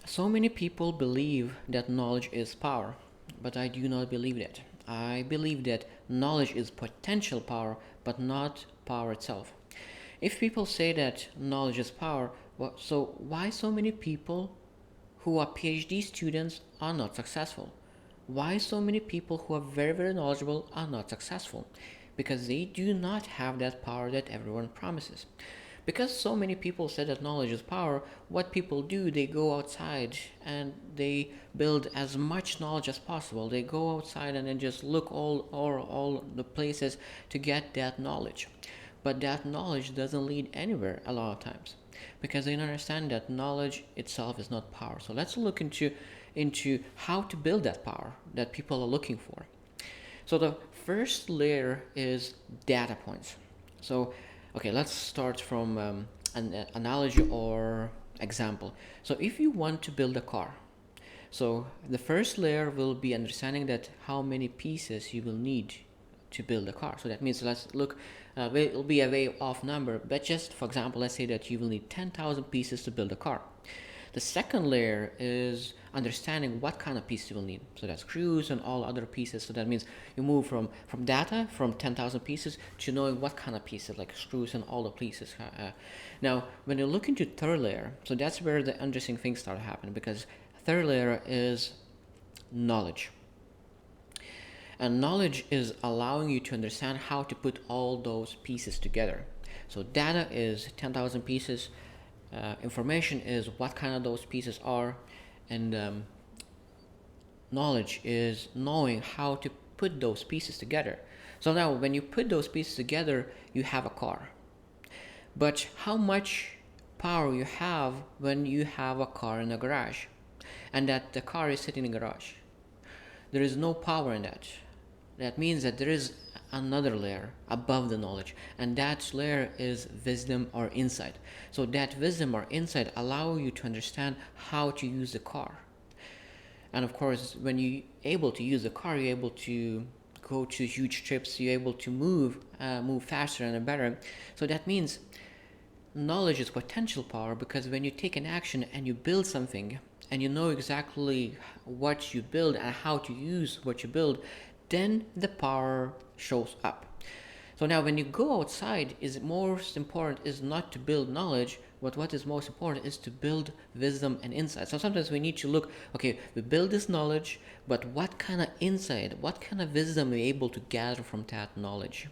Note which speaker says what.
Speaker 1: So many people believe that knowledge is power, but I do not believe that. I believe that knowledge is potential power, but not power itself. If people say that knowledge is power, so why so many people who are PhD students are not successful? Why so many people who are very, very knowledgeable are not successful? Because they do not have that power that everyone promises. Because so many people say that knowledge is power, what people do, they go outside and they build as much knowledge as possible. They go outside and then just look all the places to get that knowledge. But that knowledge doesn't lead anywhere a lot of times because they don't understand that knowledge itself is not power. So let's look into how to build that power that people are looking for. So the first layer is data points. So okay, let's start from an analogy or example. So if you want to build a car, so the first layer will be understanding that how many pieces you will need to build a car. So that means let's look, it will be a way off number, but just for example, let's say that you will need 10,000 pieces to build a car. The second layer is understanding what kind of pieces you will need. So that's screws and all other pieces. So that means you move from data from 10,000 pieces to knowing what kind of pieces, like screws and all the pieces. Now, when you look into third layer, so that's where the interesting things start happening, because third layer is knowledge. And knowledge is allowing you to understand how to put all those pieces together. So data is 10,000 pieces. Information is what kind of those pieces are, and knowledge is knowing how to put those pieces together. So now when you put those pieces together, you have a car. But how much power you have when you have a car in a garage and that the car is sitting in the garage? There is no power in that. That means that there is another layer above the knowledge, and that layer is wisdom or insight. So that wisdom or insight allow you to understand how to use the car. And of course, when you're able to use the car, you're able to go to huge trips, you're able to move faster and better. So that means knowledge is potential power, because when you take an action and you build something and you know exactly what you build and how to use what you build, then the power shows up. So now when you go outside, is most important is not to build knowledge, but what is most important is to build wisdom and insight. So sometimes we need to look, okay, we build this knowledge, but what kind of insight, what kind of wisdom are we able to gather from that knowledge?